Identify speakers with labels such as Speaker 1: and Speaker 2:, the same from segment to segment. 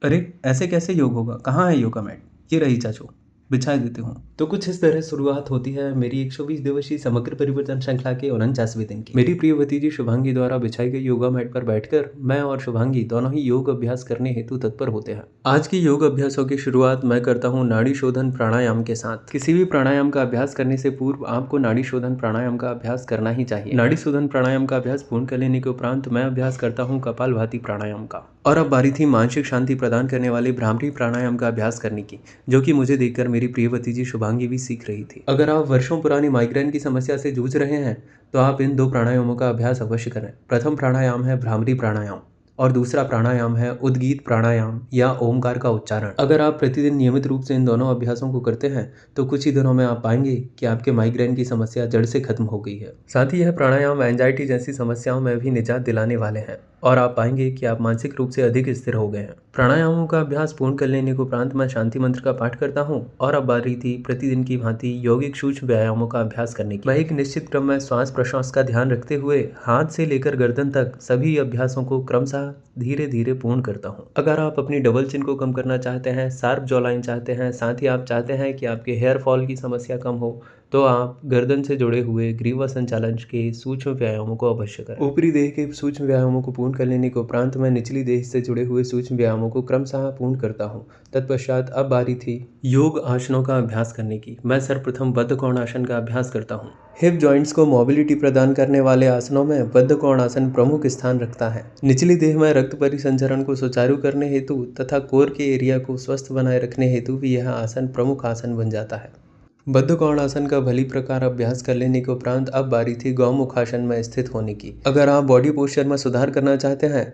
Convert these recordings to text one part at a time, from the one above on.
Speaker 1: अरे! ऐसे कैसे योग होगा? कहाँ है योगा मैट? ये रही चाचू, बिछा देती हूँ। तो कुछ इस तरह शुरुआत होती है मेरी 120 दिवसीय समग्र परिवर्तन श्रृंखला के 49वें दिन की। मेरी प्रिय भतीजी शुभांगी द्वारा बिछाई गई योगा मैट पर बैठकर मैं और शुभांगी दोनों ही योग अभ्यास करने हेतु तत्पर होते हैं। आज की योग अभ्यासों की शुरुआत मैं करता हूँ नाड़ी शोधन प्राणायाम के साथ। किसी भी प्राणायाम का अभ्यास करने से पूर्व आपको नाड़ी शोधन प्राणायाम का अभ्यास करना ही चाहिए। नाड़ी शोधन प्राणायाम का अभ्यास पूर्ण कर लेने के उपरांत मैं अभ्यास करता हूँ कपालभाति प्राणायाम का। और अब बारी थी मानसिक शांति प्रदान करने वाले भ्रामरी प्राणायाम का अभ्यास करने की, जो कि मुझे देखकर मेरी प्रिय भतीजी शुभांगी भी सीख रही थी। अगर आप वर्षों पुरानी माइग्रेन की समस्या से जूझ रहे हैं तो आप इन 2 प्राणायामों का अभ्यास अवश्य करें। प्रथम प्राणायाम है भ्रामरी प्राणायाम और दूसरा प्राणायाम है उद्गीत प्राणायाम या ओमकार का उच्चारण। अगर आप प्रतिदिन नियमित रूप से इन दोनों अभ्यासों को करते हैं तो कुछ ही दिनों में आप पाएंगे कि आपके माइग्रेन की समस्या जड़ से खत्म हो गई है। साथ ही यह प्राणायाम एंजाइटी जैसी समस्याओं में भी निजात दिलाने वाले हैं और आप पाएंगे कि आप मानसिक रूप से अधिक स्थिर हो गए हैं। प्राणायामों का अभ्यास पूर्ण कर लेने के उपरांत मैं शांति मंत्र का पाठ करता हूँ और अब बारी थी प्रतिदिन की भांति यौगिक सूक्ष्म व्यायामों का अभ्यास करने की। मैं एक निश्चित क्रम में श्वास प्रश्वास का ध्यान रखते हुए हाथ से लेकर गर्दन तक सभी अभ्यासों को क्रमशः धीरे धीरे पूर्ण करता हूँ। अगर आप अपनी डबल चिन को कम करना चाहते हैं, शार्प जॉलाइन चाहते हैं, साथ ही आप चाहते हैं कि आपके हेयर फॉल की समस्या कम हो, तो आप गर्दन से जुड़े हुए ग्रीवा संचालन के सूक्ष्म व्यायामों को अवश्य करें। ऊपरी देह के सूक्ष्म व्यायामों को पूर्ण कर लेने के उपरांत मैं निचली देह से जुड़े हुए सूक्ष्म व्यायामों को क्रमशः पूर्ण करता हूँ। तत्पश्चात अब बारी थी योग आसनों का अभ्यास करने की। मैं सर्वप्रथम बद्ध कोणासन का अभ्यास करता हूँ। हिप जॉइंट्स को मोबिलिटी प्रदान करने वाले आसनों में बद्ध कोणासन प्रमुख स्थान रखता है। निचली देह में रक्त परिसंचरण को सुचारू करने हेतु तथा कोर के एरिया को स्वस्थ बनाए रखने हेतु भी यह आसन प्रमुख आसन बन जाता है। बद्ध कोणासन का भली प्रकार अभ्यास कर लेने के उपरांत अब बारी थी गौमुखासन में स्थित होने की। अगर आप बॉडी पोस्चर में सुधार करना चाहते हैं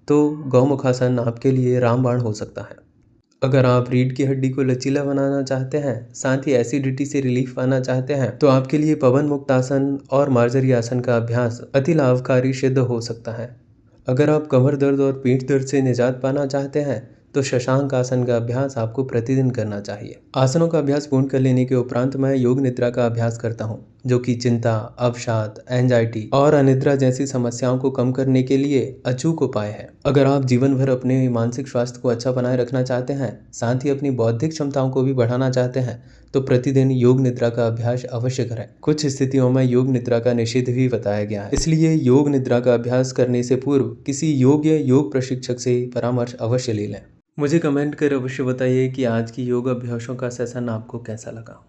Speaker 1: तो गौमुखासन आपके लिए रामबाण हो सकता है। अगर आप रीढ़ की हड्डी को लचीला बनाना चाहते हैं, साथ ही एसिडिटी से रिलीफ पाना चाहते हैं, तो आपके लिए पवन मुक्तासन और मार्जरी आसन का अभ्यास अति लाभकारी सिद्ध हो सकता है। अगर आप कमर दर्द और पीठ दर्द से निजात पाना चाहते हैं तो शशांक आसन का अभ्यास आपको प्रतिदिन करना चाहिए। आसनों का अभ्यास पूर्ण कर लेने के उपरांत मैं योग निद्रा का अभ्यास करता हूँ, जो कि चिंता, अवसाद, एंजाइटी और अनिद्रा जैसी समस्याओं को कम करने के लिए अचूक उपाय है। अगर आप जीवन भर अपने मानसिक स्वास्थ्य को अच्छा बनाए रखना चाहते हैं, साथ ही अपनी बौद्धिक क्षमताओं को भी बढ़ाना चाहते हैं, तो प्रतिदिन योग निद्रा का अभ्यास अवश्य करें। कुछ स्थितियों में योग निद्रा का निषेध भी बताया गया है, इसलिए योग निद्रा का अभ्यास करने से पूर्व किसी योग्य योग प्रशिक्षक से परामर्श अवश्य ले लें। मुझे कमेंट कर अवश्य बताइए कि आज की योग अभ्यासों का सेशन आपको कैसा लगा।